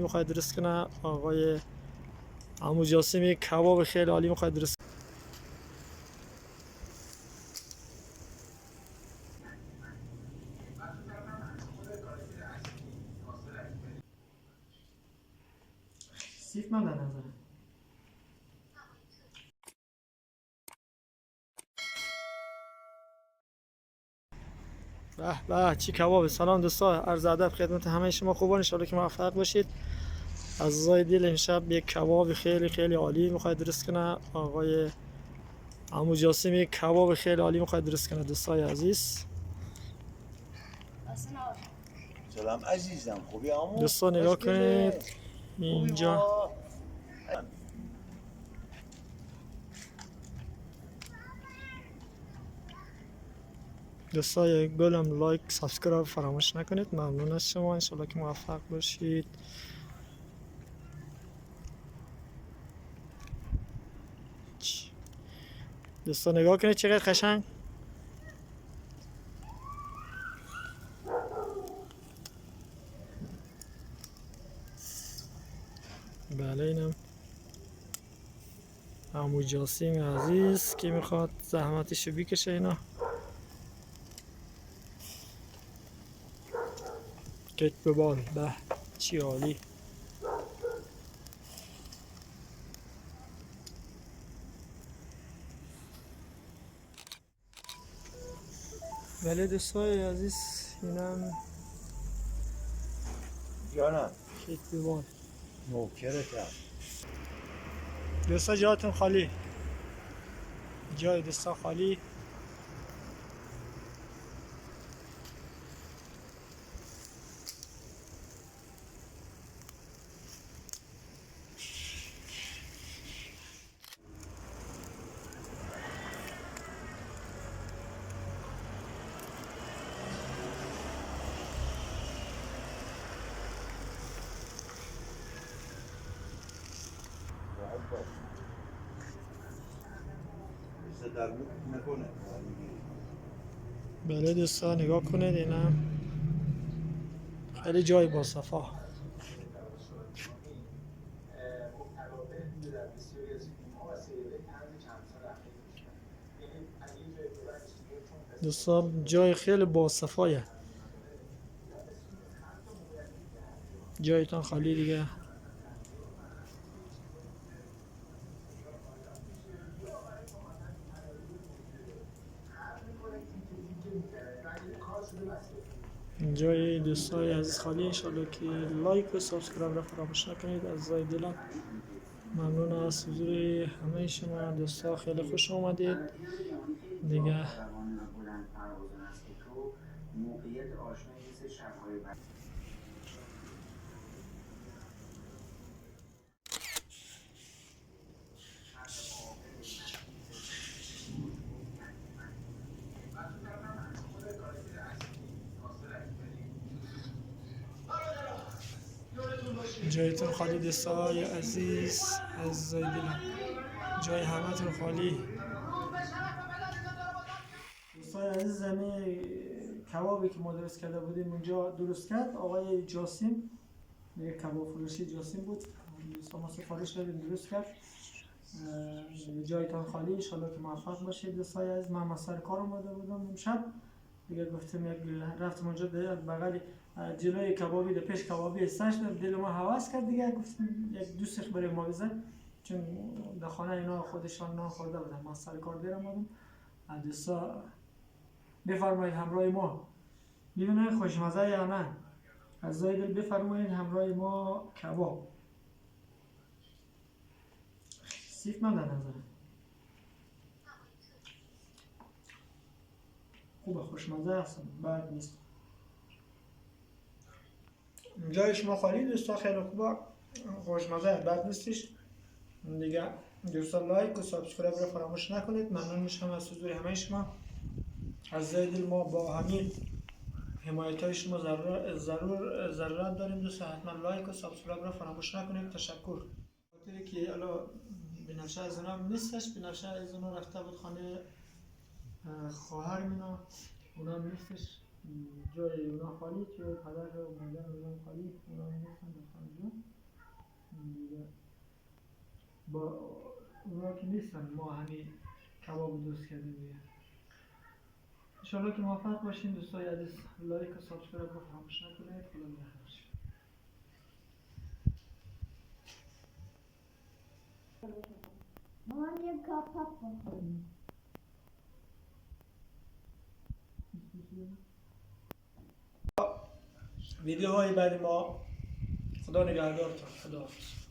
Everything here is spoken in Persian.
میخواد درست کنه. آقای عمو جاسم کباب خیلی عالی میخواد درست کنه. سیف من در نظرم. به به چی کباب. سلام دوستا، عرض ادب خدمت همه شما خوبان، ان شاء الله که موفق باشید. عزیزای دل امشب یک کباب خیلی خیلی عالی میخواد درست کنه. آقای عمو جاسم یک کباب خیلی عالی میخواد درست کنه دوستای عزیز. سلام عزیزم، خوبی عمو؟ دوستا نگاه کنید اینجا. دوستای گلم لایک سابسکرایب فراموش نکنید. ممنون از شما، ان شاء الله که موفق باشید. دوستان نگاه کنید چقدر قشنگ. بله اینم عمو جاسم عزیز که میخواد زحمتشو بکشه. اینا کت به بال. به چی عالی. بله دوستای عزیز اینم جانم کت به بال. نوکرتم. دوستا جاتون خالی، جای دوستا خالی. بله دوستا نگاه کنید اینم خیلی جای با صفا. دوستان جای خیلی با صفایه، جایتان خالی دیگه. جای دوستای عزیز خالی، انشالله که لایک و سابسکرایب را فراموش نکنید. عزیزای دلم ممنون از حضور همه شما دوستا، خیلی خوش آمدید دیگه. جایتون خالی دوستای عزیز، عزیزای دلم جای همتون خالی. دوستای عزیز زمین کبابی که ما درست کرده بودیم اونجا درست کرد آقای جاسم، یک کباب فروشی جاسم بود. دوستا ما سفارش دادیم درست کرد. جایتان خالی، ان شاء الله که موفق باشید دوستای عزیز. من سر کار اومده بودم امشب دیگه، گفتم یک رفتم اونجا بغل جلوی کبابی ده پیش کبابی استش دل ما هواس کرد دیگه، گفتم یک دوست برای ما بزن چون در خانه اینا خودشان نان خورده بودن. من سر کار دارم بودم. دوستا بفرمایید همراه ما ببینید خوشمزه یا نه. عزیزای دل بفرمایید همراه ما کباب سیف من در نظرم. خوبه، خوشمزه است، بد نیست. جای شما خالی دوستا، خیلی خوبه، خوشمزه، بد نیستش دیگه. دوستا لایک و سابسکرایب رو فراموش نکنید. ممنون میشم از حضور همه شما. عزیزای دل ما با همین حمایت های شما ضرورت داریم دوستا. حتما لایک و سابسکرایب رو فراموش نکنید. تشکر. خاطری که الان بنفشه از اونا نیستش، بنفشه از اونا رفته بود خانه خواهر مینا، اونا نیستش، جای اونا خالی، که پدر و مادر اونا خالی، اونا نیستن در خانه. نیستن، ما همین کباب دوست کردیم دیگه. انشالله که موفق باشین دوستای عزیز. لایک و سابسکرایب رو فراموش نکنید. خدا نگهدار. مامان یه کاپاپ بخوریم. ویدیوهای بعدی ما. خدا نگهدارتون. خدا حافظ.